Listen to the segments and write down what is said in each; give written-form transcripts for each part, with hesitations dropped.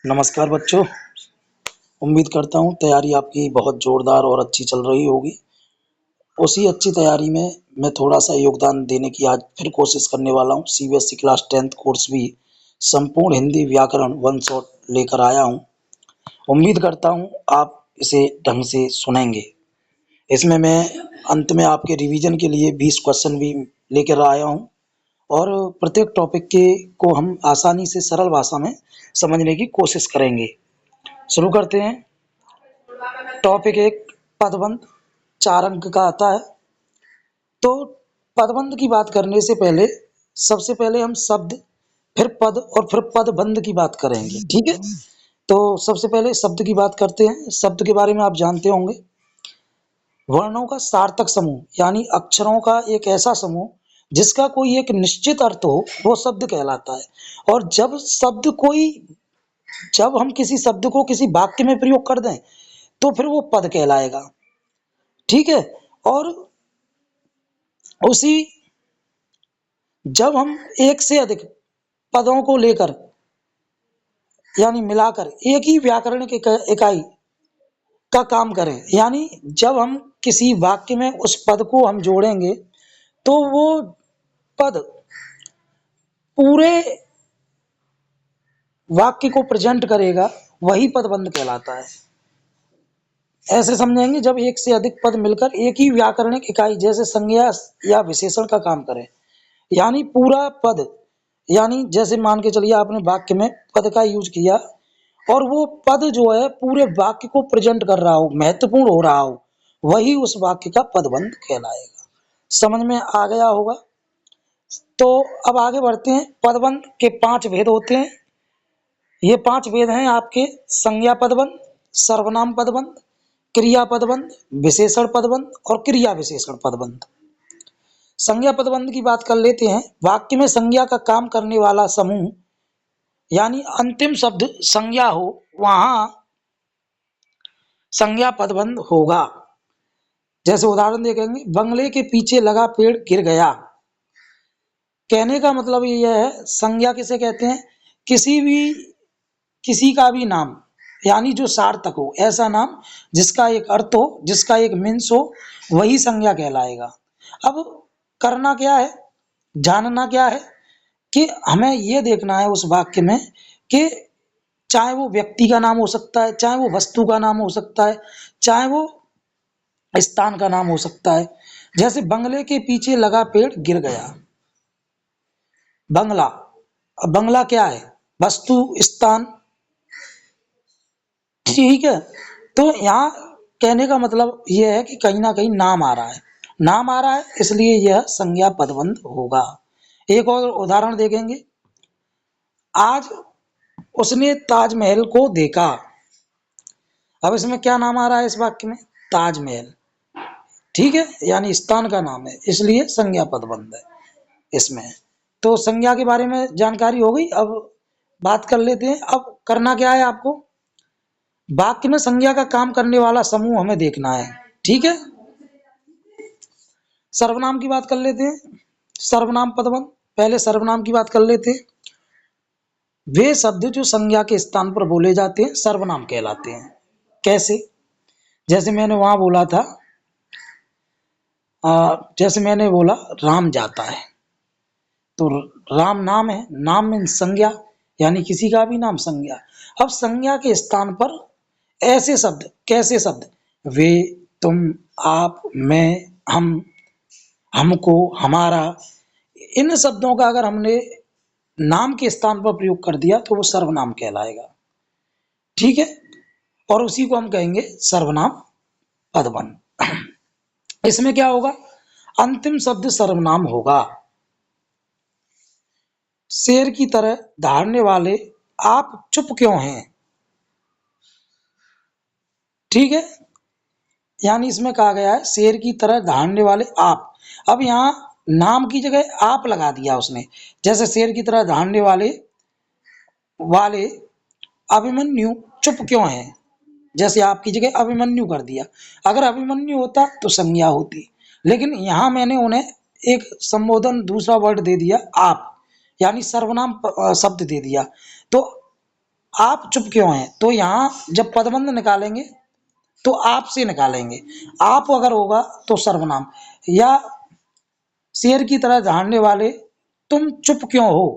नमस्कार बच्चों। उम्मीद करता हूँ तैयारी आपकी बहुत ज़ोरदार और अच्छी चल रही होगी। उसी अच्छी तैयारी में मैं थोड़ा-सा योगदान देने की आज फिर कोशिश करने वाला हूँ। सीबीएसई क्लास 10th कोर्स भी संपूर्ण हिंदी व्याकरण वन शॉट लेकर आया हूँ। उम्मीद करता हूँ आप इसे ढंग से सुनेंगे। इसमें मैं अंत में आपके रिवीजन के लिए 20 क्वेश्चन भी लेकर आया हूँ और प्रत्येक टॉपिक के को हम आसानी से सरल भाषा में समझने की कोशिश करेंगे। शुरू करते हैं। टॉपिक एक, पदबंध 4 अंक का आता है। तो पदबंध की बात करने से पहले सबसे पहले हम शब्द, फिर पद और फिर पदबंध की बात करेंगे, ठीक है। तो सबसे पहले शब्द की बात करते हैं। शब्द के बारे में आप जानते होंगे, वर्णों का सार्थक समूह यानी अक्षरों का एक ऐसा समूह जिसका कोई एक निश्चित अर्थ हो, वो शब्द कहलाता है। और जब हम किसी शब्द को किसी वाक्य में प्रयोग कर दें तो फिर वो पद कहलाएगा, ठीक है। और उसी जब हम एक से अधिक पदों को लेकर यानी मिलाकर एक ही व्याकरणिक इकाई का काम करें, यानी जब हम किसी वाक्य में उस पद को हम जोड़ेंगे तो वो पद पूरे वाक्य को प्रेजेंट करेगा, वही पदबंध कहलाता है। ऐसे समझेंगे जब एक से अधिक पद मिलकर एक ही व्याकरणिक इकाई जैसे संज्ञा या विशेषण का काम करें, यानी पूरा पद, यानी जैसे मान के चलिए आपने वाक्य में पद का यूज किया और वो पद जो है पूरे वाक्य को प्रेजेंट कर रहा हो, महत्वपूर्ण हो रहा हो, वही उस वाक्य का पदबंध कहलाएगा। समझ में आ गया होगा। तो अब आगे बढ़ते हैं। पदबंध के 5 भेद होते हैं। ये 5 भेद हैं आपके: संज्ञा पदबंध, सर्वनाम पदबंध, क्रिया पदबंध, विशेषण पदबंध और क्रिया विशेषण पदबंध। संज्ञा पदबंध की बात कर लेते हैं। वाक्य में संज्ञा का काम करने वाला समूह यानी अंतिम शब्द संज्ञा हो, वहां संज्ञा पदबंध होगा। जैसे उदाहरण देखेंगे, बंगले के पीछे लगा पेड़ गिर गया। कहने का मतलब ये है, संज्ञा किसे कहते हैं? किसी का भी नाम, यानी जो सार्थक हो, ऐसा नाम जिसका एक अर्थ हो, जिसका एक मीन्स हो, वही संज्ञा कहलाएगा। अब करना क्या है, जानना क्या है कि हमें ये देखना है उस वाक्य में कि चाहे वो व्यक्ति का नाम हो सकता है, चाहे वो वस्तु का नाम हो सकता है, चाहे वो स्थान का नाम हो सकता है। जैसे बंगले के पीछे लगा पेड़ गिर गया। बंगला, अब बंगला क्या है? वस्तु, स्थान, ठीक है। तो यहाँ कहने का मतलब यह है कि कहीं ना कहीं नाम आ रहा है, नाम आ रहा है, इसलिए यह संज्ञा पदबंध होगा। एक और उदाहरण देखेंगे। आज उसने ताजमहल को देखा। अब इसमें क्या नाम आ रहा है इस वाक्य में? ताजमहल, ठीक है, यानी स्थान का नाम है, इसलिए संज्ञा पदबंध है इसमें। तो संज्ञा के बारे में जानकारी हो गई। अब बात कर लेते हैं। अब करना क्या है आपको, वाक्य में संज्ञा का काम करने वाला समूह हमें देखना है, ठीक है। सर्वनाम की बात कर लेते हैं। सर्वनाम पदबंध, पहले सर्वनाम की बात कर लेते हैं। वे शब्द जो संज्ञा के स्थान पर बोले जाते हैं सर्वनाम कहलाते हैं। कैसे? जैसे मैंने वहां बोला था, जैसे मैंने बोला राम जाता है, तो राम नाम है, नाम में संज्ञा, यानी किसी का भी नाम संज्ञा। अब संज्ञा के स्थान पर ऐसे शब्द, कैसे शब्द? वे, तुम, आप, मैं, हम, हमको, हमारा, इन शब्दों का अगर हमने नाम के स्थान पर प्रयोग कर दिया तो वो सर्वनाम कहलाएगा, ठीक है। और उसी को हम कहेंगे सर्वनाम पदबंध। इसमें क्या होगा, अंतिम शब्द सर्वनाम होगा। शेर की तरह दहाड़ने वाले आप चुप क्यों हैं, ठीक है। यानी इसमें कहा गया है शेर की तरह दहाड़ने वाले आप। अब यहाँ नाम की जगह आप लगा दिया उसने। जैसे शेर की तरह दहाड़ने वाले वाले अभिमन्यु चुप क्यों है, जैसे आपकी जगह अभिमन्यु कर दिया। अगर अभिमन्यु होता तो संज्ञा होती, लेकिन यहाँ मैंने उन्हें एक संबोधन, दूसरा वर्ड दे दिया आप, यानी सर्वनाम शब्द दे दिया। तो आप चुप क्यों हैं, तो यहाँ जब पदबंध निकालेंगे तो आप से निकालेंगे। आप अगर होगा तो सर्वनाम, या शेर की तरह दहाड़ने वाले तुम चुप क्यों हो,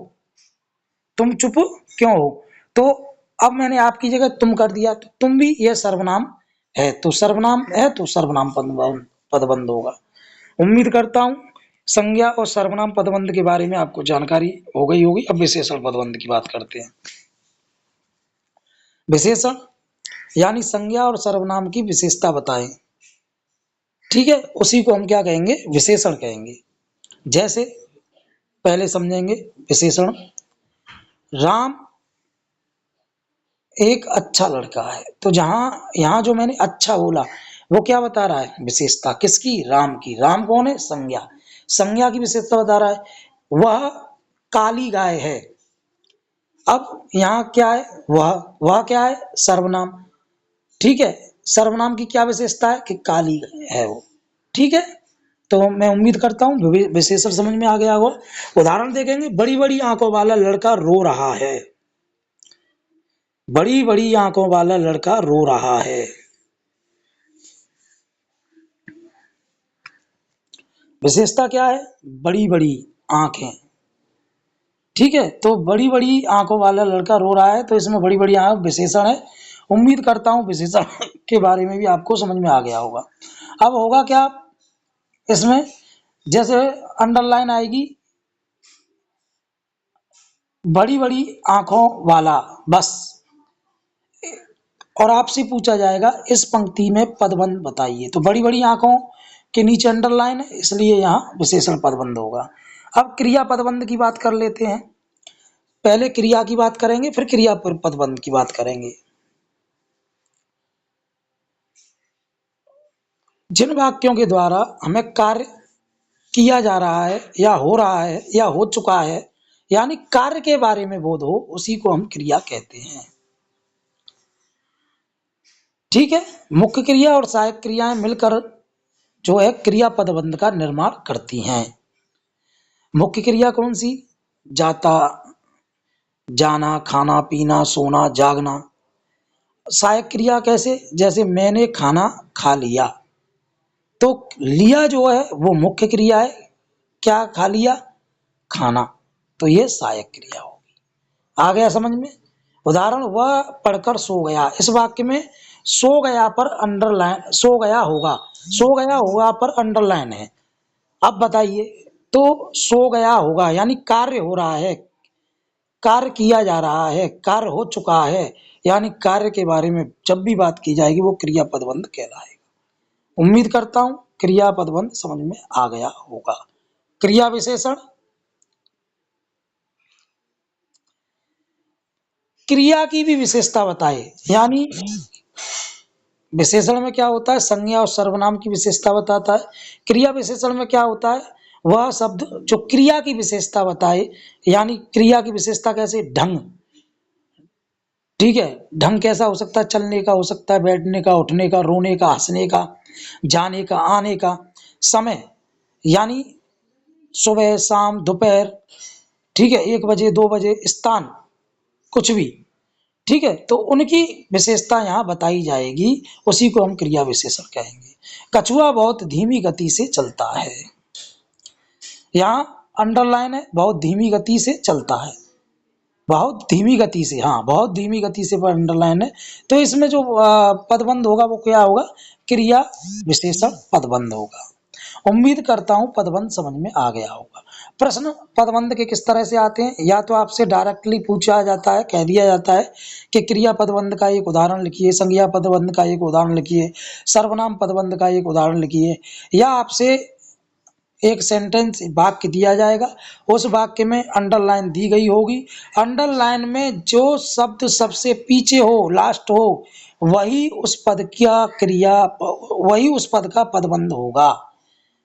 तुम चुप क्यों हो। तो अब मैंने आपकी जगह तुम कर दिया, तो तुम भी यह सर्वनाम है, तो सर्वनाम है तो सर्वनाम पदबंध होगा। उम्मीद करता हूं संज्ञा और सर्वनाम पदबंध के बारे में आपको जानकारी हो गई होगी। अब विशेषण पदबंध की बात करते हैं। विशेषण यानी संज्ञा और सर्वनाम की विशेषता बताएं, ठीक है, उसी को हम क्या कहेंगे, विशेषण कहेंगे। जैसे पहले समझेंगे विशेषण। राम एक अच्छा लड़का है, तो जहां यहां जो मैंने अच्छा बोला वो क्या बता रहा है, विशेषता किसकी, राम की। राम कौन है, संज्ञा, संज्ञा की विशेषता बता रहा है। वह काली गाय है, अब यहाँ क्या है, वह क्या है, सर्वनाम, ठीक है। सर्वनाम की क्या विशेषता है कि काली है वो, ठीक है। तो मैं उम्मीद करता हूँ विशेषण समझ में आ गया होगा। उदाहरण देखेंगे, बड़ी बड़ी आंखों वाला लड़का रो रहा है, बड़ी बड़ी आंखों वाला लड़का रो रहा है। विशेषता क्या है, बड़ी बड़ी आंखें, ठीक है। तो बड़ी बड़ी आंखों वाला लड़का रो रहा है, तो इसमें बड़ी बड़ी आंख विशेषण है। उम्मीद करता हूँ विशेषण के बारे में भी आपको समझ में आ गया होगा। अब होगा क्या इसमें, जैसे अंडरलाइन आएगी, बड़ी बड़ी आंखों वाला, बस, और आपसे पूछा जाएगा इस पंक्ति में पदबंध बताइए, तो बड़ी बड़ी आंखों के नीचे अंडरलाइन है, इसलिए यहाँ विशेषण पदबंध होगा। अब क्रिया पदबंध की बात कर लेते हैं। पहले क्रिया की बात करेंगे, फिर क्रिया पदबंध की बात करेंगे। जिन वाक्यों के द्वारा हमें कार्य किया जा रहा है या हो रहा है या हो चुका है, यानी कार्य के बारे में बोध हो, उसी को हम क्रिया कहते हैं, ठीक है। मुख्य क्रिया और सहायक क्रियाएं मिलकर जो है क्रिया पदबंध का निर्माण करती हैं। मुख्य क्रिया कौन सी, जाता, जाना, खाना, पीना, सोना, जागना। सहायक क्रिया कैसे, जैसे मैंने खाना खा लिया, तो लिया जो है वो मुख्य क्रिया है, क्या खा लिया, खाना, तो ये सहायक क्रिया होगी। आ गया समझ में। उदाहरण, वह पढ़कर सो गया, इस वाक्य में सो गया पर अंडरलाइन, सो गया होगा, सो गया होगा पर अंडरलाइन है। अब बताइए, तो सो गया होगा यानी कार्य हो रहा है, कार्य किया जा रहा है, कार्य हो चुका है, यानी कार्य के बारे में जब भी बात की जाएगी वो क्रिया पदबंध कहलाएगा। उम्मीद करता हूं क्रिया पदबंध समझ में आ गया होगा। क्रिया विशेषण, क्रिया की भी विशेषता बताए, यानी विशेषण में क्या होता है, संज्ञा और सर्वनाम की विशेषता बताता है। क्रिया विशेषण में क्या होता है, वह शब्द जो क्रिया की विशेषता बताए, यानी क्रिया की विशेषता कैसे, ढंग, ठीक है। ढंग कैसा हो सकता है, चलने का हो सकता है, बैठने का, उठने का, रोने का, हंसने का, जाने का, आने का। समय यानी सुबह, शाम, दोपहर, ठीक है, 1 बजे, 2 बजे, स्थान, कुछ भी, ठीक है। तो उनकी विशेषता यहाँ बताई जाएगी, उसी को हम क्रिया विशेषण कहेंगे। कछुआ बहुत धीमी गति से चलता है, यहाँ अंडरलाइन है, बहुत धीमी गति से चलता है, बहुत धीमी गति से, हाँ बहुत धीमी गति से पर अंडरलाइन है। तो इसमें जो पदबंध होगा वो क्या होगा, क्रिया विशेषण पदबंध होगा। उम्मीद करता हूं पदबंध समझ में आ गया होगा। प्रश्न पदबंध के किस तरह से आते हैं, या तो आपसे डायरेक्टली पूछा जाता है, कह दिया जाता है कि क्रिया पदबंध का एक उदाहरण लिखिए, संज्ञा पदबंध का एक उदाहरण लिखिए, सर्वनाम पदबंध का एक उदाहरण लिखिए, या आपसे एक सेंटेंस वाक्य दिया जाएगा, उस वाक्य में अंडरलाइन दी गई होगी, अंडरलाइन में जो शब्द सबसे पीछे हो, लास्ट हो, वही उस पद का क्रिया, वही उस पद का पदबंध होगा।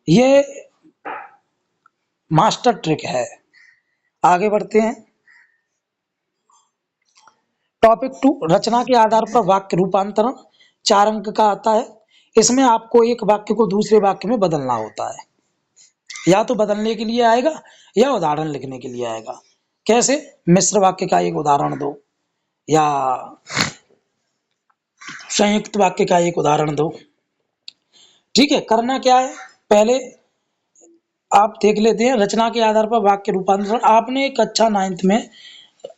ये मास्टर ट्रिक है। आगे बढ़ते हैं। टॉपिक 2, रचना के आधार पर वाक्य रूपांतरण, 4 अंक का आता है। इसमें आपको एक वाक्य को दूसरे वाक्य में बदलना होता है, या तो बदलने के लिए आएगा या उदाहरण लिखने के लिए आएगा। कैसे, मिश्र वाक्य का एक उदाहरण दो, या संयुक्त वाक्य का एक उदाहरण दो। ठीक है, करना क्या है, पहले आप देख लेते हैं रचना के आधार पर वाक्य रूपांतरण। आपने कक्षा 9th में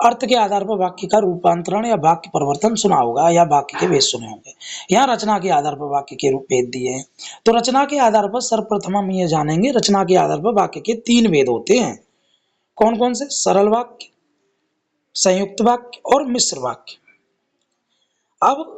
अर्थ के आधार पर वाक्य का रूपांतरण या वाक्य परिवर्तन सुना होगा या वाक्य के भेद सुने होंगे। यहाँ रचना के आधार पर वाक्य के रूप भेद दिए हैं। तो रचना के आधार पर सर्वप्रथम हम ये जानेंगे, रचना के आधार पर वाक्य के 3 भेद होते हैं। कौन कौन से? सरल वाक्य, संयुक्त वाक्य और मिश्र वाक्य। अब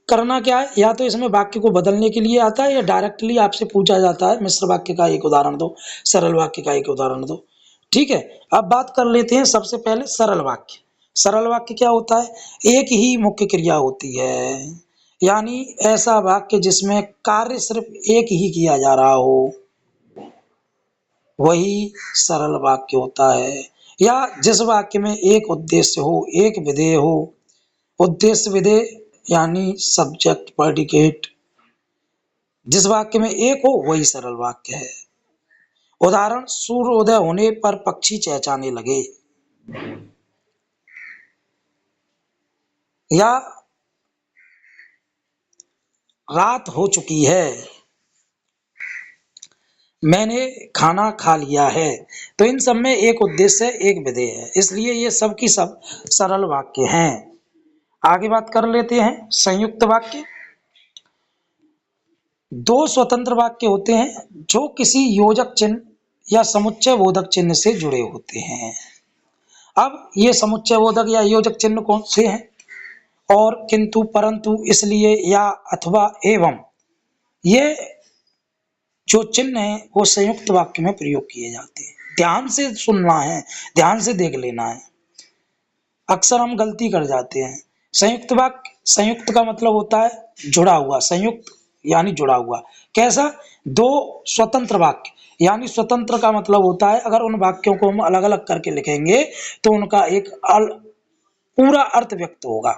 करना क्या है, या तो इसमें वाक्य को बदलने के लिए आता है या डायरेक्टली आपसे पूछा जाता है मिश्र वाक्य का एक उदाहरण दो, सरल वाक्य का एक उदाहरण दो। ठीक है, अब बात कर लेते हैं सबसे पहले सरल वाक्य। सरल वाक्य क्या होता है? एक ही मुख्य क्रिया होती है, यानी ऐसा वाक्य जिसमें कार्य सिर्फ एक ही किया जा रहा हो, वही सरल वाक्य होता है। या जिस वाक्य में एक उद्देश्य हो, एक विधेय हो। उद्देश्य विधेय यानी सब्जेक्ट प्रेडिकेट, जिस वाक्य में एक हो वही सरल वाक्य है। उदाहरण, सूर्योदय होने पर पक्षी चहचहाने लगे, या रात हो चुकी है, मैंने खाना खा लिया है। तो इन सब में एक उद्देश्य है, एक विधेय है, इसलिए ये सब की सब सरल वाक्य हैं। आगे बात कर लेते हैं संयुक्त वाक्य। 2 स्वतंत्र वाक्य होते हैं जो किसी योजक चिन्ह या समुच्चय बोधक चिन्ह से जुड़े होते हैं। अब ये समुच्चय बोधक या योजक चिन्ह कौन से हैं? और, किंतु, परंतु, इसलिए, या, अथवा, एवं, ये जो चिन्ह है वो संयुक्त वाक्य में प्रयोग किए जाते हैं। ध्यान से सुनना है, ध्यान से देख लेना है, अक्सर हम गलती कर जाते हैं। संयुक्त वाक्य, संयुक्त का मतलब होता है जुड़ा हुआ, संयुक्त यानी जुड़ा हुआ। कैसा? 2 स्वतंत्र वाक्य, यानी स्वतंत्र का मतलब होता है अगर उन वाक्यों को हम अलग अलग करके लिखेंगे तो उनका एक पूरा अर्थ व्यक्त होगा।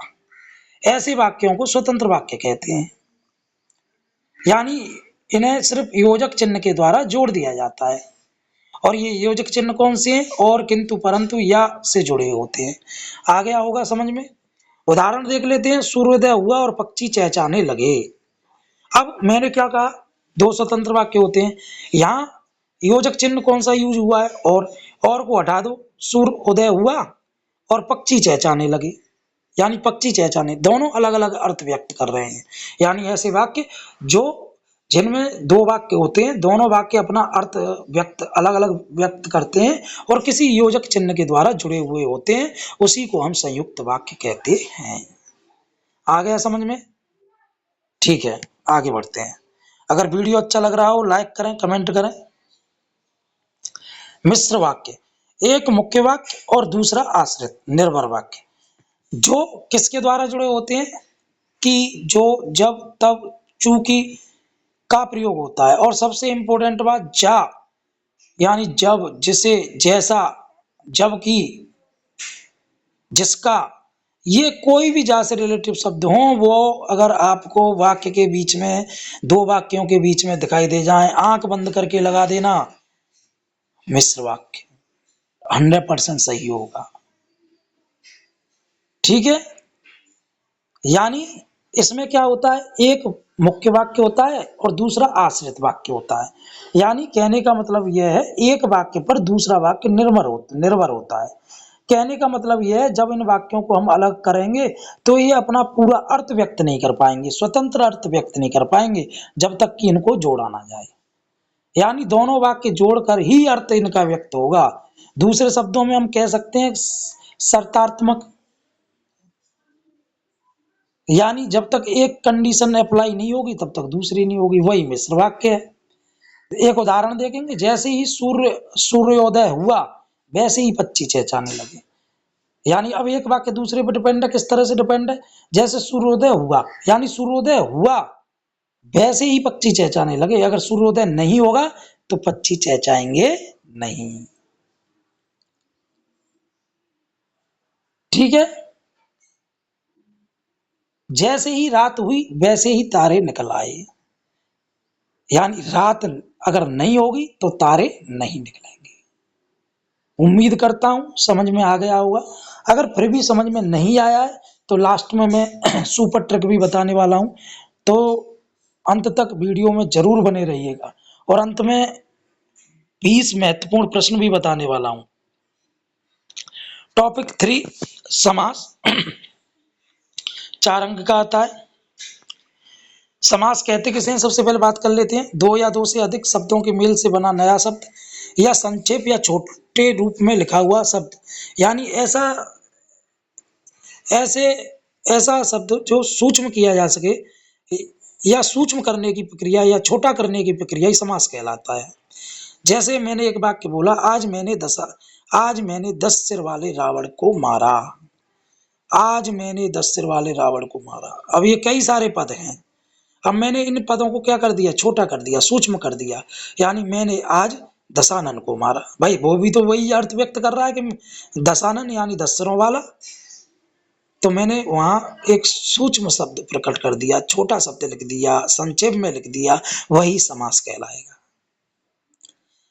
ऐसे वाक्यों को स्वतंत्र वाक्य कहते हैं, यानी इन्हें सिर्फ योजक चिन्ह के द्वारा जोड़ दिया जाता है। और ये योजक चिन्ह कौन से हैं? और, किंतु, परंतु, या से जुड़े होते हैं। आ गया होगा समझ में? उदाहरण देख लेते हैं, सूर्योदय हुआ और पक्षी चहचहाने लगे। अब मैंने क्या कहा? 2 स्वतंत्र वाक्य होते हैं। यहाँ योजक चिन्ह कौन सा यूज हुआ है? और को हटा दो, सूर्योदय हुआ और पक्षी चहचहाने लगे, यानी पक्षी चहचहाने, दोनों अलग अलग अर्थ व्यक्त कर रहे हैं। यानी ऐसे वाक्य जो जिनमें 2 वाक्य होते हैं, दोनों वाक्य अपना अर्थ व्यक्त अलग अलग व्यक्त करते हैं और किसी योजक चिन्ह के द्वारा जुड़े हुए होते हैं, उसी को हम संयुक्त वाक्य कहते हैं। आ गया समझ में? ठीक है, आगे बढ़ते हैं। अगर वीडियो अच्छा लग रहा हो लाइक करें, कमेंट करें। मिश्र वाक्य, एक मुख्य वाक्य और दूसरा आश्रित निर्भर वाक्य, जो किसके द्वारा जुड़े होते हैं? कि, जो, जब, तब, चूंकि का प्रयोग होता है। और सबसे इंपॉर्टेंट बात, जा, यानी जब, जिसे, जैसा, जबकि, जिसका, ये कोई भी जा से रिलेटिव शब्द हो, वो अगर आपको वाक्य के बीच में, 2 वाक्यों के बीच में दिखाई दे जाए, आंख बंद करके लगा देना, मिश्र वाक्य 100% सही होगा। ठीक है, यानी इसमें क्या होता है? एक मुख्य वाक्य होता है और दूसरा आश्रित वाक्य होता है। यानी कहने का मतलब यह है, एक वाक्य पर दूसरा वाक्य निर्भर होता है। कहने का मतलब यह है, जब इन वाक्यों को हम अलग करेंगे तो ये अपना पूरा अर्थ व्यक्त नहीं कर पाएंगे, स्वतंत्र अर्थ व्यक्त नहीं कर पाएंगे जब तक कि इनको जोड़ा ना जाए। यानी दोनों वाक्य जोड़कर ही अर्थ इनका व्यक्त होगा। दूसरे शब्दों में हम कह सकते हैं शर्तात्मक, यानी जब तक एक कंडीशन अप्लाई नहीं होगी तब तक दूसरी नहीं होगी, वही मिश्र वाक्य है। एक उदाहरण देखेंगे, जैसे ही सूर्योदय हुआ वैसे ही पक्षी चहचहाने लगे। यानी अब एक वाक्य दूसरे पर डिपेंड है। किस तरह से डिपेंड है? जैसे सूर्योदय हुआ, यानी सूर्योदय हुआ वैसे ही पक्षी चहचहाने लगे। अगर सूर्योदय नहीं होगा तो पक्षी चहचहाएंगे नहीं। ठीक है, जैसे ही रात हुई वैसे ही तारे निकल आए, यानी रात अगर नहीं होगी तो तारे नहीं निकलेंगे। उम्मीद करता हूं समझ में आ गया होगा। अगर फिर भी समझ में नहीं आया है तो लास्ट में मैं सुपर ट्रिक भी बताने वाला हूँ, तो अंत तक वीडियो में जरूर बने रहिएगा। और अंत में 20 महत्वपूर्ण प्रश्न भी बताने वाला हूँ। टॉपिक 3 समास 4 अंक का आता है। समास कहते किसे हैं, सबसे पहले बात कर लेते हैं। दो या दो से अधिक शब्दों के मेल से बना नया शब्द, या संक्षेप या छोटे रूप में लिखा हुआ शब्द, यानी ऐसे ऐसा शब्द जो सूक्ष्म किया जा सके, या सूक्ष्म करने की प्रक्रिया या छोटा करने की प्रक्रिया ही समास कहलाता है। जैसे मैंने एक वाक्य बोला, आज मैंने 10 सिर वाले रावण को मारा। आज मैंने 10 सिर वाले रावण को मारा। अब ये कई सारे पद हैं। अब मैंने इन पदों को क्या कर दिया, छोटा कर दिया, सूक्ष्म कर दिया, यानी मैंने आज दशानन को मारा। भाई वो भी तो वही अर्थ व्यक्त कर रहा है कि दशानन यानी 10 सिरों वाला। तो मैंने वहां एक सूक्ष्म शब्द प्रकट कर दिया, छोटा शब्द लिख दिया, संक्षेप में लिख दिया, वही समास कहलाएगा।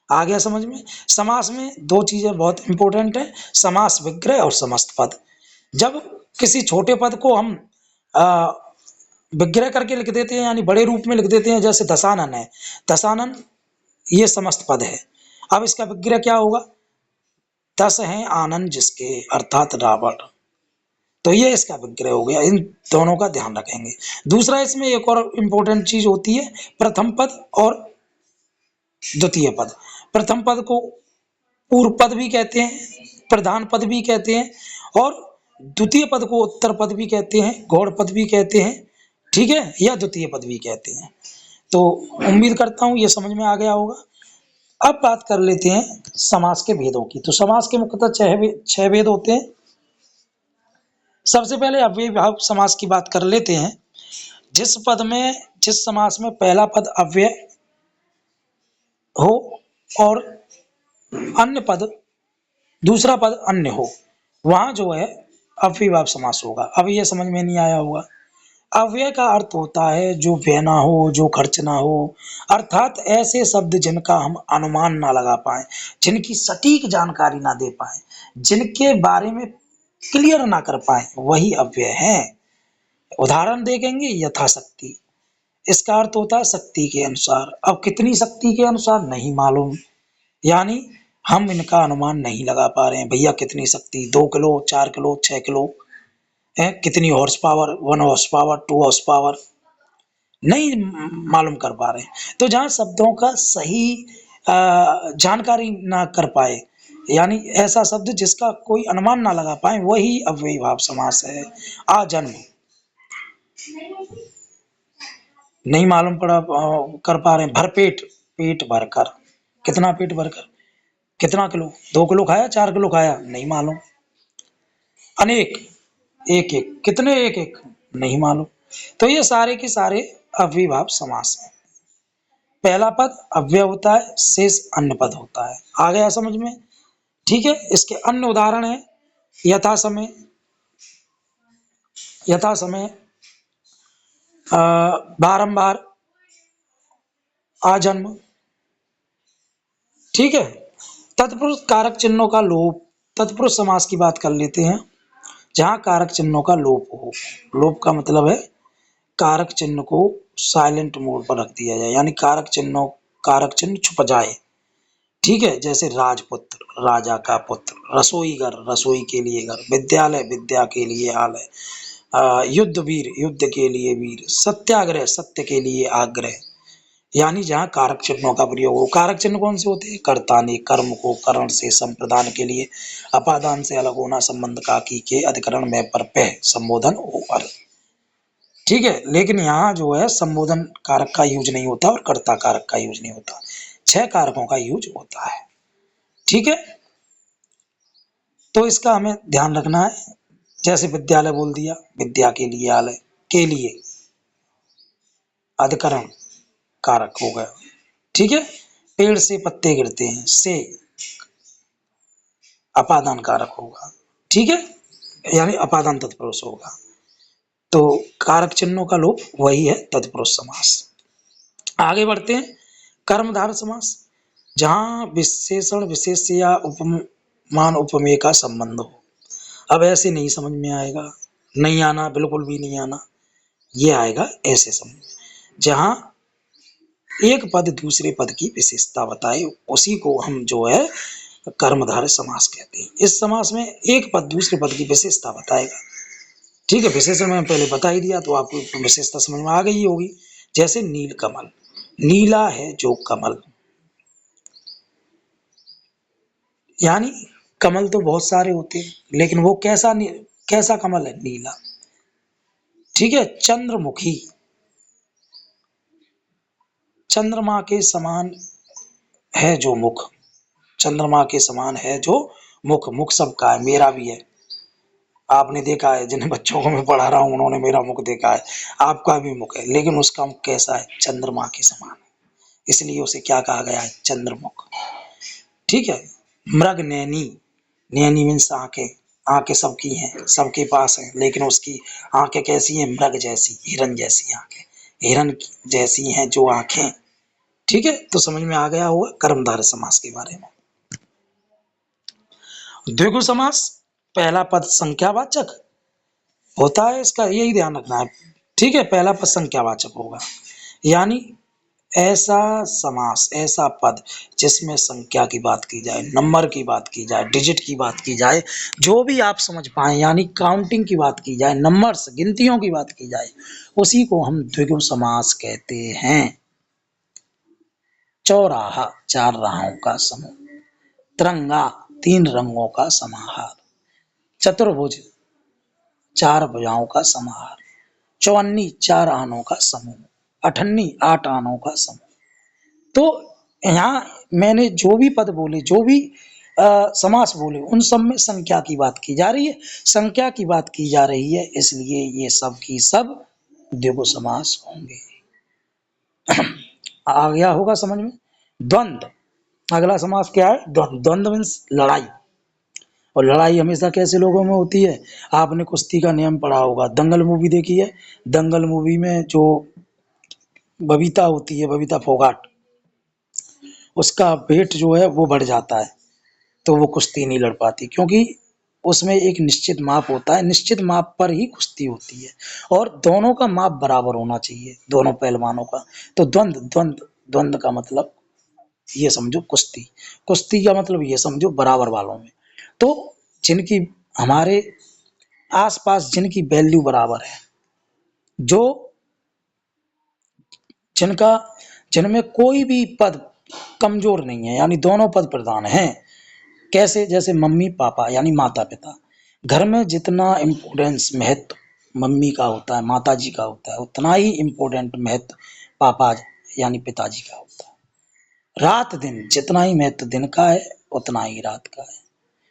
आ गया समझ में? समास में दो चीजें बहुत इंपॉर्टेंट है, समास विग्रह और समस्त पद। जब किसी छोटे पद को हम विग्रह करके लिख देते हैं, यानी बड़े रूप में लिख देते हैं, जैसे दशानन है, दशानन ये समस्त पद है। अब इसका विग्रह क्या होगा, 10 हैं आनंद जिसके, अर्थात रावण। तो ये इसका विग्रह हो गया। इन दोनों का ध्यान रखेंगे। दूसरा इसमें एक और इम्पोर्टेंट चीज होती है, प्रथम पद और द्वितीय पद। प्रथम पद को पूर्व पद भी कहते हैं, प्रधान पद भी कहते हैं, और द्वितीय पद को उत्तर पद भी कहते हैं, गौड़ पद भी कहते हैं, ठीक है, या द्वितीय पद भी कहते हैं। तो उम्मीद करता हूं ये समझ में आ गया होगा। अब बात कर लेते हैं समास के भेदों की। तो समास के मुख्यतः 6 भेद होते हैं। सबसे पहले अव्ययीभाव समास की बात कर लेते हैं। जिस समास में पहला पद अव्यय हो और अन्य पद, दूसरा पद अन्य हो, वहां जो है अव्ययीभाव समास होगा। अब ये समझ में नहीं आया होगा। अव्यय का अर्थ होता है जो व्यय ना हो, जो खर्च ना हो, अर्थात ऐसे शब्द जिनका हम अनुमान ना लगा पाए, जिनकी सटीक जानकारी ना दे पाए, जिनके बारे में क्लियर ना कर पाए, वही अव्यय है। उदाहरण देखेंगे, यथाशक्ति, इसका अर्थ होता है शक्ति के अनुसार। अब कितनी शक्ति के अनुसार नहीं मालूम, यानी हम इनका अनुमान नहीं लगा पा रहे हैं। भैया कितनी शक्ति, 2 किलो, 4 किलो, 6 किलो है, कितनी horse power, 1 horse power, 2 horse power, नहीं मालूम कर पा रहे हैं। तो जहां शब्दों का सही जानकारी ना कर पाए, यानी ऐसा शब्द जिसका कोई अनुमान ना लगा पाए, वही अव्ययीभाव समास है। आजन्म, नहीं मालूम कर पा रहे हैं। भरपेट, पेट भरकर, कितना पेट भरकर, कितना किलो, 2 किलो खाया, 4 किलो खाया, नहीं मालूम। अनेक, एक एक, कितने एक एक, नहीं मालूम। तो ये सारे के सारे अव्ययीभाव समास हैं। पहला पद अव्यय होता है, शेष अन्य पद होता है। आ गया समझ में? ठीक है। इसके अन्य उदाहरण है यथा समय, बारंबार, आजन्म, ठीक है। तत्पुरुष कारक चिन्हों का लोप, तत्पुरुष समास की बात कर लेते हैं। जहां कारक चिन्हों का लोप हो, लोप का मतलब है कारक चिन्ह को साइलेंट मोड पर रख दिया जाए, यानी कारक चिन्ह छुप जाए, ठीक है। जैसे राजपुत्र, राजा का पुत्र, रसोईघर, रसोई के लिए घर, विद्यालय, विद्या के लिए आलय, युद्ध वीर, युद्ध के लिए वीर, सत्याग्रह, सत्य के लिए आग्रह, यानी जहाँ कारक चिन्हों का प्रयोग हो। कारक चिन्ह कौन से होते हैं? कर्ता ने कर्म को करण से संप्रदान के लिए, अपादान से अलग होना, संबंध का की के अधिकरण में पर पे संबोधन हो और, ठीक है। लेकिन यहाँ जो है संबोधन कारक का यूज नहीं होता और कर्ता कारक का यूज नहीं होता, 6 कारकों का यूज होता है, ठीक है। तो इसका हमें ध्यान रखना है। जैसे विद्यालय बोल दिया, विद्या के लिए आलय, के लिए अधिकरण कारक हो गया, ठीक है। पेड़ से पत्ते गिरते हैं, से अपादान कारक होगा, ठीक है, यानी अपादान तत्पुरुष होगा। तो कारक चिन्हों का लोप वही है तत्पुरुष समास। आगे बढ़ते हैं। कर्मधारय समास, जहां विशेषण विशेष्य या उपमान उपमेय का संबंध हो, अब ऐसे नहीं समझ में आएगा, नहीं आना, बिल्कुल भी नहीं आना। ये आएगा ऐसे समझ में, जहाँ एक पद दूसरे पद की विशेषता बताए, उसी को हम जो है कर्मधारय समास कहते हैं। इस समास में एक पद दूसरे पद की विशेषता बताएगा। ठीक है, विशेषण मैंने पहले बता ही दिया, तो आपको विशेषता समझ में आ गई होगी। जैसे नील कमल, नीला है जो कमल, यानी कमल तो बहुत सारे होते हैं, लेकिन वो कैसा कमल है? नीला। ठीक है, चंद्रमुखी, चंद्रमा के समान है जो मुख, चंद्रमा के समान है जो मुख, मुख सबका है, मेरा भी है। आपने देखा है, जिन बच्चों को मैं पढ़ा रहा हूँ उन्होंने मेरा मुख देखा है, आपका भी मुख है, लेकिन उसका मुख कैसा है? चंद्रमा के समान है, इसलिए उसे क्या कहा गया है? चंद्रमुख। ठीक है, मृग नैनी, नैनी मीन्स आंखें, आंखें सबकी हैं, सबके पास हैं, लेकिन उसकी आंखें कैसी हैं? मृग जैसी, हिरन जैसी आंखें, हिरन जैसी हैं जो आंखें। ठीक है, तो समझ में आ गया होगा कर्मधारय समास के बारे में। द्विगु समास, पहला पद संख्यावाचक होता है, इसका यही ध्यान रखना है। ठीक है, पहला पद संख्यावाचक होगा, यानी ऐसा समास, ऐसा पद जिसमें संख्या की बात की जाए, नंबर की बात की जाए, डिजिट की बात की जाए, जो भी आप समझ पाए, यानी काउंटिंग की बात की जाए, नंबर्स, गिनतियों की बात की जाए, उसी को हम द्विगु समास कहते हैं। चौराहा, चार राहों का समूह। तिरंगा, तीन रंगों का समाहार। चतुर्भुज, चार भुजाओं का समाहार। चौवन्नी, चार आनों का समूह। अठन्नी, आठ आनों का समूह। तो यहाँ मैंने जो भी पद बोले, जो भी समास बोले, उन सब में संख्या की बात की जा रही है, संख्या की बात की जा रही है, इसलिए ये सब की सब द्विगु समास होंगे। आ गया होगा समझ में। द्वंद्व, अगला समास क्या है? द्वंद्व। द्वंद्व मीन्स लड़ाई, और लड़ाई हमेशा कैसे लोगों में होती है? आपने कुश्ती का नियम पढ़ा होगा, दंगल मूवी देखी है, दंगल मूवी में जो बबीता होती है, बबीता फोगाट, उसका वेट जो है वो बढ़ जाता है, तो वो कुश्ती नहीं लड़ पाती, क्योंकि उसमें एक निश्चित माप होता है, निश्चित माप पर ही कुश्ती होती है, और दोनों का माप बराबर होना चाहिए, दोनों पहलवानों का। तो द्वंद्व, द्वंद्व, द्वंद्व का मतलब ये समझो कुश्ती, कुश्ती का मतलब ये समझो बराबर वालों में। तो जिनकी, हमारे आसपास जिनकी वैल्यू बराबर है, जो जिनका, जिनमें कोई भी पद कमजोर नहीं है, यानी दोनों पद प्रधान हैं। कैसे? जैसे मम्मी पापा, यानी माता पिता। घर में जितना इम्पोर्टेंस, महत्व मम्मी का होता है, माता जी का होता है, उतना ही इम्पोर्टेंट महत्व पापा यानी पिताजी का होता है। रात दिन, जितना ही महत्व दिन का है, उतना ही रात का है।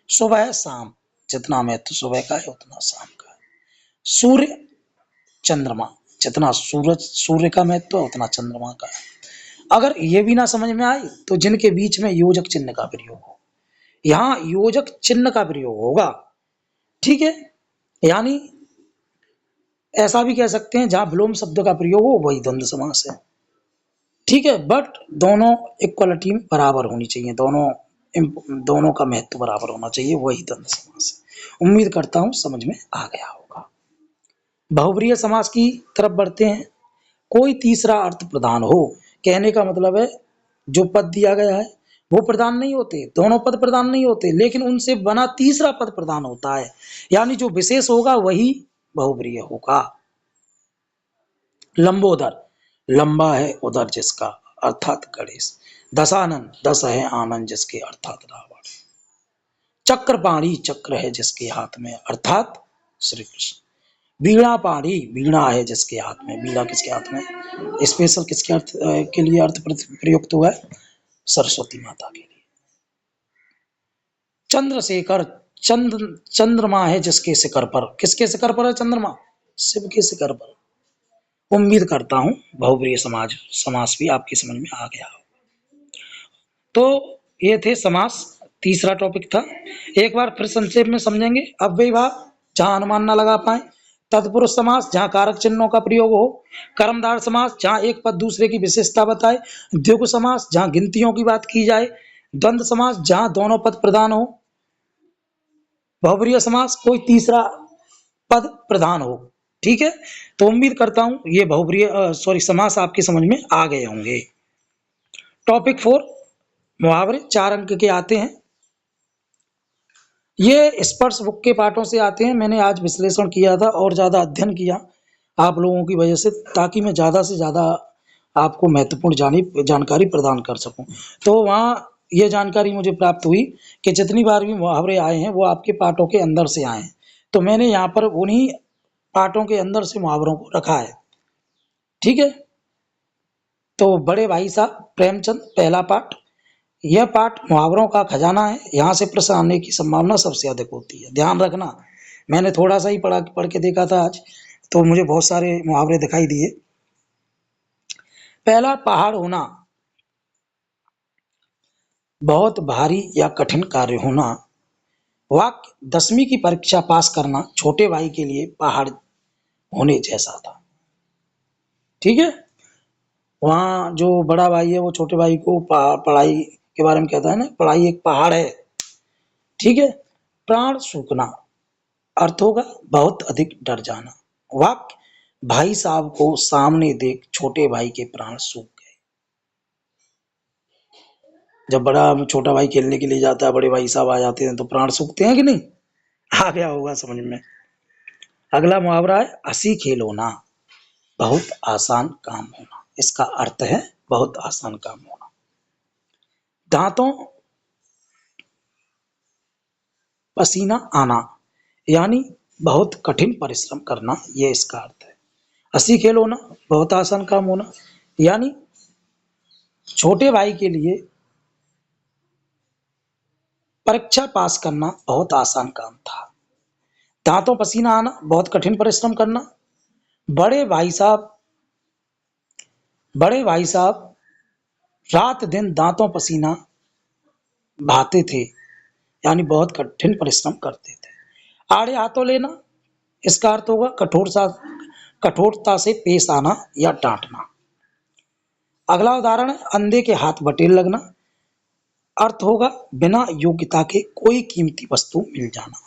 सुबह शाम, जितना महत्व सुबह का है, उतना शाम का है। सूर्य चंद्रमा, जितना सूर्य का महत्व है, उतना चंद्रमा का है। अगर ये भी ना समझ में आए, तो जिनके बीच में योजक चिन्ह का प्रयोग हो, यहाँ योजक चिन्ह का प्रयोग होगा। ठीक है, यानी ऐसा भी कह सकते हैं, जहां विलोम शब्द का प्रयोग हो, वही द्वंद्व समास है। ठीक है, बट दोनों इक्वलिटी में बराबर होनी चाहिए, दोनों का महत्व बराबर होना चाहिए, वही द्वंद्व समास है। उम्मीद करता हूं समझ में आ गया होगा। बहुब्रीहि समास की तरफ बढ़ते हैं। कोई तीसरा अर्थ प्रदान हो, कहने का मतलब है जो पद दिया गया है वो प्रदान नहीं होते, दोनों पद प्रदान नहीं होते, लेकिन उनसे बना तीसरा पद प्रदान होता है, यानी जो विशेष होगा वही बहुब्रीहि होगा। लंबोदर, लंबा है उदर जिसका, अर्थात गणेश। दशानन, दस है आनंद जिसके, अर्थात रावण। चक्रपाणी, चक्र है जिसके हाथ में, अर्थात श्री कृष्ण। वीणा पाणी, वीणा है जिसके हाथ में, वीणा किसके हाथ में? स्पेशल किसके अर्थ के लिए अर्थ प्रयुक्त हुआ है? सरस्वती माता के लिए। चंद्रशेखर, चंद्रमा है जिसके शिखर पर, किसके शिखर पर है चंद्रमा? शिव के शिखर पर। उम्मीद करता हूं बहुब्रीहि समास भी आपकी समझ में आ गया हो। तो ये थे समास, तीसरा टॉपिक था। एक बार फिर संक्षेप में समझेंगे। अव्ययी भाव, जहां अनुमान न लगा पाए। तत्पुरुष समास, जहां कारक चिन्हों का प्रयोग हो। कर्मधारय समास, जहां एक पद दूसरे की विशेषता बताए। द्विगु समास, जहां गिनतियों की बात की जाए। द्वंद्व समास, जहां दोनों पद प्रधान हो। बहुब्रीहि समास कोई तीसरा पद प्रधान हो। ठीक है, तो उम्मीद करता हूं ये बहुब्रीहि समास आपके समझ में आ गए होंगे। टॉपिक 4 मुहावरे 4 अंक के आते हैं। ये स्पर्श बुक के पाठों से आते हैं। मैंने आज विश्लेषण किया था और ज़्यादा अध्ययन किया आप लोगों की वजह से, ताकि मैं ज़्यादा से ज़्यादा आपको महत्वपूर्ण जानकारी प्रदान कर सकूं। तो वहाँ ये जानकारी मुझे प्राप्त हुई कि जितनी बार भी मुहावरे आए हैं वो आपके पाठों के अंदर से आए हैं। तो मैंने यहाँ पर उन्हीं पाठों के अंदर से मुहावरों को रखा है। ठीक है, तो बड़े भाई साहब प्रेमचंद पहला पाठ। यह पाठ मुहावरों का खजाना है। यहाँ से प्रश्न आने की संभावना सबसे अधिक होती है, ध्यान रखना। मैंने थोड़ा सा ही पढ़ के देखा था आज, तो मुझे बहुत सारे मुहावरे दिखाई दिए। पहला, पहाड़ होना, बहुत भारी या कठिन कार्य होना। वाक्य, 10वीं की परीक्षा पास करना छोटे भाई के लिए पहाड़ होने जैसा था। ठीक है, वहाँ जो बड़ा भाई है वो छोटे भाई को पढ़ाई के बारे में कहता है ना, पढ़ाई एक पहाड़ है। ठीक है, प्राण सूखना, अर्थ होगा बहुत अधिक डर जाना। वाक्य, भाई साहब को सामने देख छोटे भाई के प्राण सूख गए। जब बड़ा छोटा भाई खेलने के लिए जाता है, बड़े भाई साहब आ जाते हैं तो प्राण सूखते हैं कि नहीं? आ गया होगा समझ में। अगला मुहावरा है हंसी खेल होना, बहुत आसान काम होना। इसका अर्थ है बहुत आसान काम होना। दांतों पसीना आना, यानी बहुत कठिन परिश्रम करना, ये इसका अर्थ है। हंसी खेल होना, बहुत आसान काम होना, यानी छोटे भाई के लिए परीक्षा पास करना बहुत आसान काम था। दांतों पसीना आना, बहुत कठिन परिश्रम करना। बड़े भाई साहब रात दिन दांतों पसीना बहाते थे, यानी बहुत कठिन परिश्रम करते थे। आड़े हाथों लेना, इसका अर्थ होगा कठोरता से पेश आना या डांटना। अगला उदाहरण है अंधे के हाथ बटेर लगना, अर्थ होगा बिना योग्यता के कोई कीमती वस्तु मिल जाना।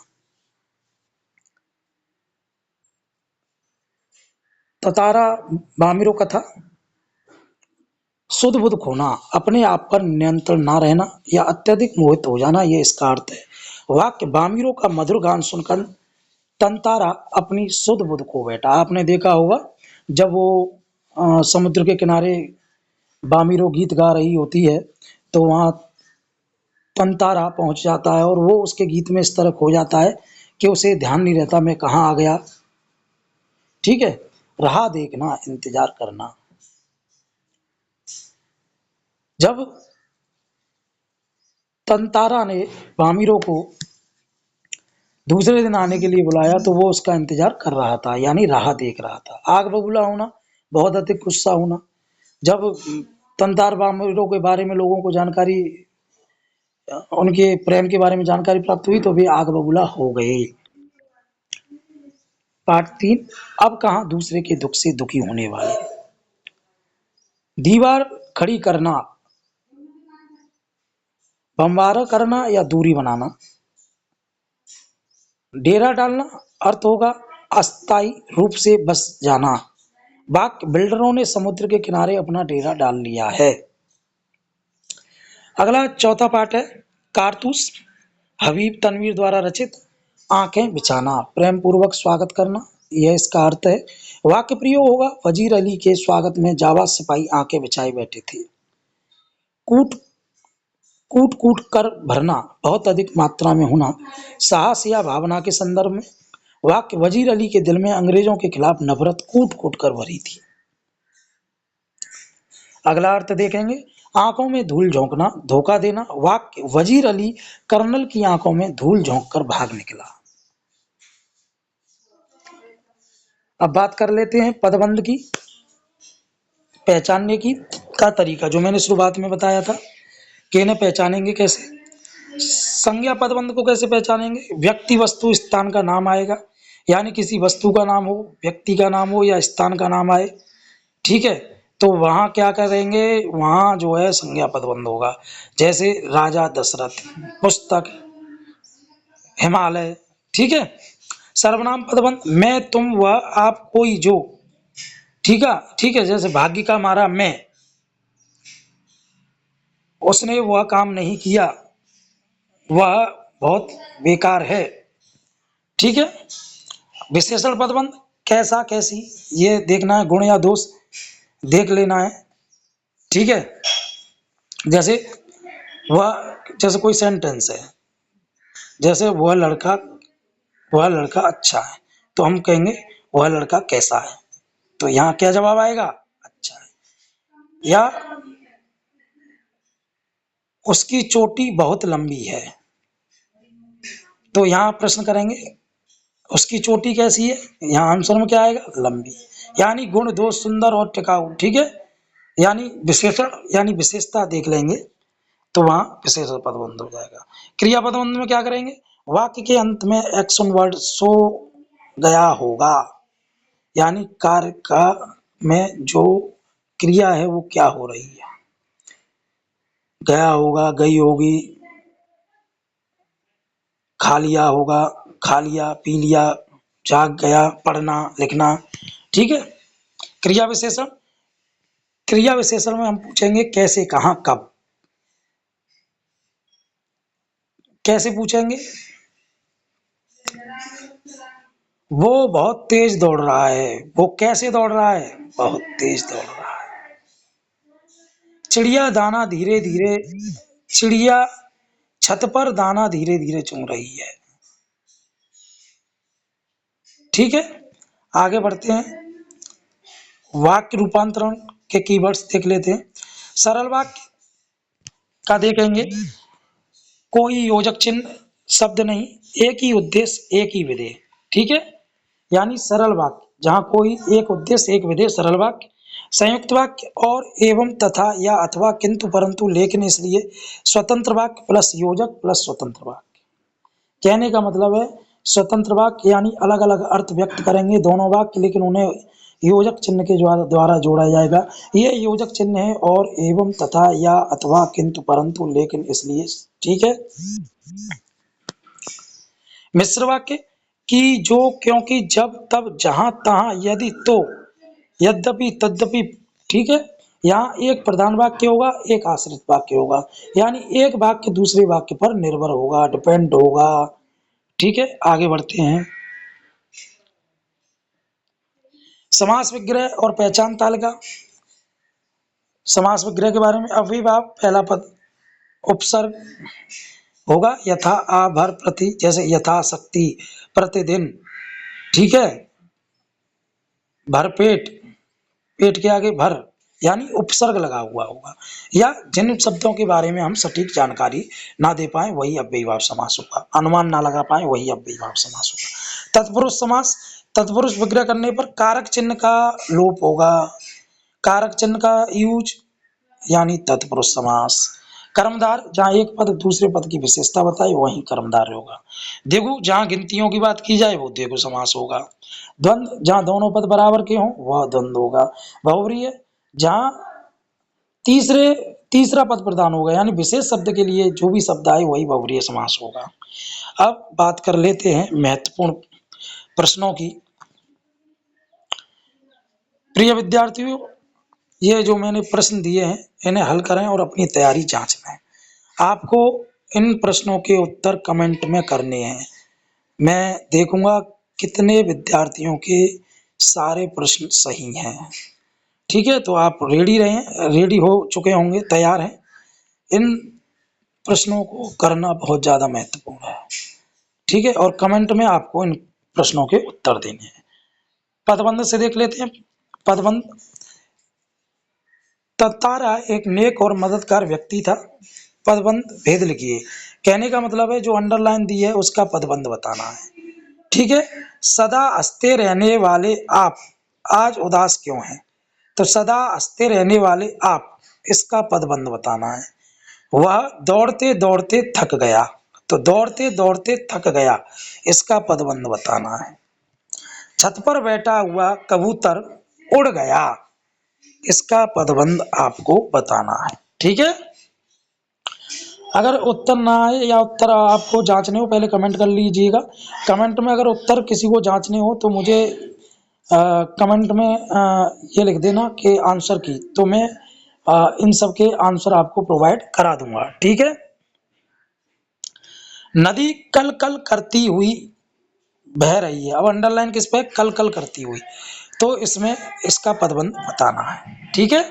ततारा बामिरो कथा, शुद्ध बुद्ध खोना, अपने आप पर नियंत्रण ना रहना या अत्यधिक मोहित हो जाना, ये इसका अर्थ है। वाक्य, बामिरों का मधुर गान सुनकर तंतारा अपनी शुद्ध बुद्ध खो बैठा। आपने देखा होगा जब वो समुद्र के किनारे बामिरो गीत गा रही होती है तो वहाँ तंतारा पहुंच जाता है और वो उसके गीत में इस तरह खो जाता है कि उसे ध्यान नहीं रहता मैं कहाँ आ गया। ठीक है, राह देखना, इंतजार करना। जब तंतारा ने बामिरों को दूसरे दिन आने के लिए बुलाया तो वो उसका इंतजार कर रहा था, यानी राह देख रहा था। आग बबूला होना, बहुत अधिक गुस्सा होना। जब तंतार बामिरों के बारे में लोगों को जानकारी, उनके प्रेम के बारे में जानकारी प्राप्त हुई तो वे आग बबूला हो गए। पार्ट 3, अब कहां दूसरे के दुख से दुखी होने वाले। दीवार खड़ी करना, बमबारा करना या दूरी बनाना। डेरा डालना, अर्थ होगा अस्थायी रूप से बस जाना। वाक्य, बिल्डरों ने समुद्र के किनारे अपना डेरा डाल लिया है। अगला चौथा पार्ट है कारतूस, हबीब तनवीर द्वारा रचित। आंखें बिछाना, प्रेम पूर्वक स्वागत करना, यह इसका अर्थ है। वाक्य प्रयोग होगा वजीर अली के स्वागत में जाबाज सिपाही आंखें बिछाए बैठे थे। कूट कूट कूट कर भरना, बहुत अधिक मात्रा में होना, साहस या भावना के संदर्भ में। वाक्य, वजीर अली के दिल में अंग्रेजों के खिलाफ नफरत कूट कूट कर भरी थी। अगला अर्थ देखेंगे आंखों में धूल झोंकना, धोखा देना। वाक्य, वजीर अली कर्नल की आंखों में धूल झोंक कर भाग निकला। अब बात कर लेते हैं पदबंध की पहचानने की का तरीका, जो मैंने शुरुआत में बताया था कि इन्हें पहचानेंगे कैसे। संज्ञा पदबंध को कैसे पहचानेंगे? व्यक्ति वस्तु स्थान का नाम आएगा, यानी किसी वस्तु का नाम हो, व्यक्ति का नाम हो या स्थान का नाम आए। ठीक है, तो वहां क्या करेंगे, वहां जो है संज्ञा पदबंध होगा। जैसे राजा दशरथ, पुस्तक, हिमालय, ठीक है। सर्वनाम पदबंध मैं, तुम, वह, आप, कोई, जो। ठीक है, जैसे भाग्य का मारा मैं, उसने वह काम नहीं किया, वह बहुत बेकार है। ठीक है। विशेषण पदबंध कैसा, कैसी, ये देखना है, गुण या दोष देख लेना है। ठीक है। जैसे जैसे कोई सेंटेंस है, जैसे वह लड़का अच्छा है, तो हम कहेंगे वह लड़का कैसा है, तो यहाँ क्या जवाब आएगा, अच्छा है। या उसकी चोटी बहुत लंबी है, तो यहाँ प्रश्न करेंगे उसकी चोटी कैसी है, यहाँ आंसर में क्या आएगा, लंबी। यानी गुण, दोष, सुंदर और टिकाऊ। ठीक है। यानी विशेषण यानी विशेषता देख लेंगे, तो वहां विशेषण पदबंध हो जाएगा। क्रिया पदबंध में क्या करेंगे, वाक्य के अंत में एक्शन वर्ड सो गया होगा, यानी कार्य का में जो क्रिया है वो क्या हो रही है, गया होगा, गई होगी, खा लिया होगा, खा लिया, पी लिया, जाग गया, पढ़ना, लिखना। ठीक है। क्रिया विशेषण में हम पूछेंगे कैसे, कहाँ, कब। कैसे पूछेंगे, वो बहुत तेज दौड़ रहा है, वो कैसे दौड़ रहा है, बहुत तेज दौड़ रहा है। चिड़िया दाना धीरे धीरे चिड़िया छत पर दाना धीरे धीरे चुन रही है। ठीक है। आगे बढ़ते हैं, वाक्य रूपांतरण के कीवर्ड्स देख लेते हैं। सरल वाक्य का देखेंगे, कोई योजक चिन्ह शब्द नहीं, एक ही उद्देश्य, एक ही विधेय। ठीक है। यानी सरल वाक्य जहां कोई एक उद्देश्य, एक विधेय, सरल वाक्य। संयुक्त वाक्य और एवं, तथा, या, अथवा, किंतु, परंतु, लेकिन, इसलिए। स्वतंत्र वाक्य प्लस योजक प्लस स्वतंत्र वाक्य। कहने का मतलब है स्वतंत्र वाक्य यानी अलग अलग अर्थ व्यक्त करेंगे दोनों वाक्य, लेकिन उन्हें योजक चिन्ह के द्वारा जोड़ा जाएगा। ये योजक चिन्ह है, और एवं, तथा, या, अथवा, किंतु, परंतु, लेकिन, इसलिए। ठीक है। मिश्र वाक्य कि, जो, क्योंकि, जब, तब, जहां, तहां, यदि, तो, यद्यपि, तद्यपि। ठीक है। यहाँ एक प्रधान वाक्य होगा, एक आश्रित वाक्य होगा, यानी एक वाक्य दूसरे वाक्य पर निर्भर होगा, डिपेंड होगा। ठीक है। आगे बढ़ते हैं, समास विग्रह और पहचान तालिका। समास विग्रह के बारे में, अव्ययीभाव पहला पद उपसर्ग होगा, यथा, आ, भर, प्रति, जैसे यथा शक्ति, प्रतिदिन। ठीक है। भरपेट, पेट के आगे भर, यानी उपसर्ग लगा हुआ होगा। या जिन शब्दों के बारे में हम सटीक जानकारी ना दे पाए वही अव्ययीभाव समास होगा, अनुमान ना लगा पाए वही अव्ययीभाव समास होगा। तत्पुरुष समास, तत्पुरुष विग्रह करने पर कारक चिन्ह का लोप होगा, कारक चिन्ह का यूज, यानी तत्पुरुष समास। कर्मधार जहां एक पद दूसरे पद की विशेषता बताए वही कर्मधार होगा। देगु जहां गिनतियों की बात की जाए वो देगु समास होगा। द्वंद्व जहां दोनों पद बराबर के हों वह द्वंद्व होगा। बहुव्रीहि जहां तीसरा पद प्रधान होगा, यानी विशेष शब्द के लिए जो भी शब्द आए वही बहुव्रीहि समास होगा। अब बात कर लेते हैं महत्वपूर्ण प्रश्नों की। प्रिय विद्यार्थियों, ये जो मैंने प्रश्न दिए हैं इन्हें हल करें और अपनी तैयारी जांच लें। आपको इन प्रश्नों के उत्तर कमेंट में करने हैं। मैं देखूंगा कितने विद्यार्थियों के सारे प्रश्न सही हैं। ठीक है। तो आप रेडी रहें, रेडी हो चुके होंगे, तैयार हैं। इन प्रश्नों को करना बहुत ज़्यादा महत्वपूर्ण है। ठीक है। और कमेंट में आपको इन प्रश्नों के उत्तर देने हैं। पदबंध से देख लेते हैं। पदबंध, तारा एक नेक और मददगार व्यक्ति था। पदबंध भेद लिखिए। कहने का मतलब है जो अंडरलाइन दी है उसका पदबंध बताना है। ठीक है। सदा हंसते रहने वाले आप आज उदास क्यों हैं, तो सदा हंसते रहने वाले आप, इसका पदबंध बताना है। वह दौड़ते दौड़ते थक गया, तो दौड़ते दौड़ते थक गया, इसका पदबंध बताना है। छत पर बैठा हुआ कबूतर उड़ गया, इसका पदबंध आपको बताना है। ठीक है। अगर उत्तर ना आए या उत्तर आपको जांचने हो पहले कमेंट कर लीजिएगा। कमेंट में अगर उत्तर किसी को जांचने हो तो मुझे कमेंट में ये लिख देना कि आंसर की, तो मैं इन सब के आंसर आपको प्रोवाइड करा दूंगा। ठीक है। नदी कल कल करती हुई बह रही है। अब अंडरलाइन किस पे? कल कल करती हुई। तो इसमें इसका पदबंध बताना है। ठीक है।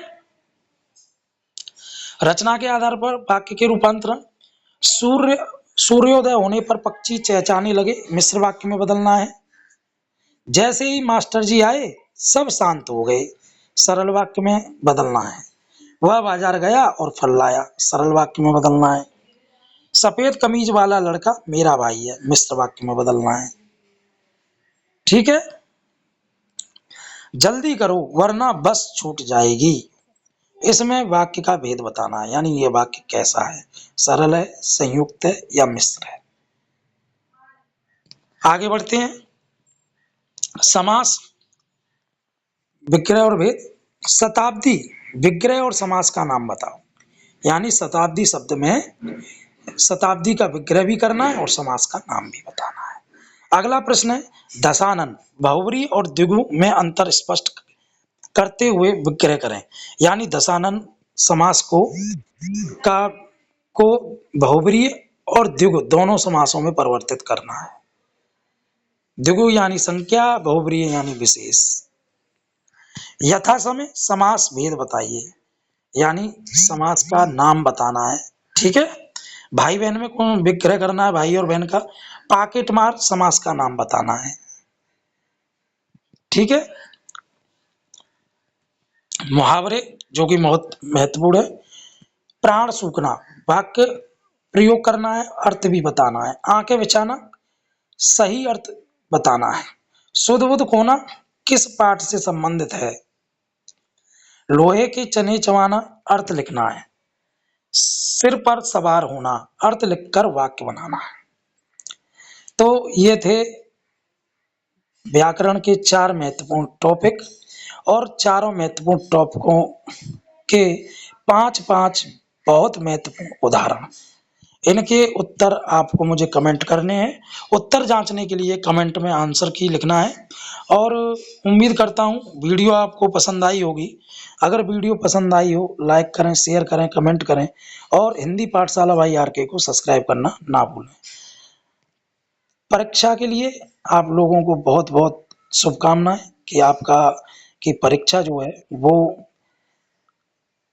रचना के आधार पर वाक्य के रूपांतरण। सूर्योदय होने पर पक्षी चहचहाने लगे, मिश्र वाक्य में बदलना है। जैसे ही मास्टर जी आए सब शांत हो गए, सरल वाक्य में बदलना है। वह बाजार गया और फल लाया, सरल वाक्य में बदलना है। सफेद कमीज वाला लड़का मेरा भाई है, मिश्र वाक्य में बदलना है। ठीक है। जल्दी करो वरना बस छूट जाएगी। इसमें वाक्य का भेद बताना है, यानी ये वाक्य कैसा है, सरल है, संयुक्त है या मिश्र है। आगे बढ़ते हैं। समास, विग्रह और भेद। शताब्दी, विग्रह और समास का नाम बताओ। यानी शताब्दी शब्द में शताब्दी का विग्रह भी करना है और समास का नाम भी बताना है। अगला प्रश्न है दशानन, बहुब्री और द्विगु में अंतर स्पष्ट करते हुए विग्रह करें। यानी दशानन समास को बहुब्री और द्विगु दोनों समासों में परिवर्तित करना है। द्विगु यानी संख्या, बहुब्री यानी विशेष। यथा समय समास भेद बताइए, यानी समास का नाम बताना है। ठीक है। भाई बहन में कौन विग्रह करना है, भाई और बहन का। पाकेट मार समास का नाम बताना है। ठीक है। मुहावरे जो कि बहुत महत्वपूर्ण है। प्राण सूखना, वाक्य प्रयोग करना है, अर्थ भी बताना है। आंखें बिछाना, सही अर्थ बताना है। सुध बुध खोना किस पाठ से संबंधित है। लोहे के चने चबाना, अर्थ लिखना है। सिर पर सवार होना, अर्थ लिखकर वाक्य बनाना है। तो ये थे व्याकरण के 4 महत्वपूर्ण टॉपिक, और चारों महत्वपूर्ण टॉपिकों के 5-5 बहुत महत्वपूर्ण उदाहरण। इनके उत्तर आपको मुझे कमेंट करने हैं। उत्तर जांचने के लिए कमेंट में आंसर की लिखना है। और उम्मीद करता हूँ वीडियो आपको पसंद आई होगी। अगर वीडियो पसंद आई हो लाइक करें, शेयर करें, कमेंट करें, और हिंदी पाठशाला भाई आरके को सब्सक्राइब करना ना भूलें। परीक्षा के लिए आप लोगों को बहुत बहुत शुभकामनाएं कि की परीक्षा जो है वो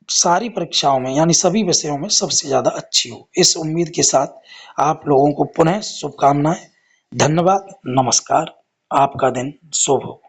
सारी परीक्षाओं में यानी सभी विषयों में सबसे ज़्यादा अच्छी हो। इस उम्मीद के साथ आप लोगों को पुनः शुभकामनाएं। धन्यवाद, नमस्कार, आपका दिन शुभ हो।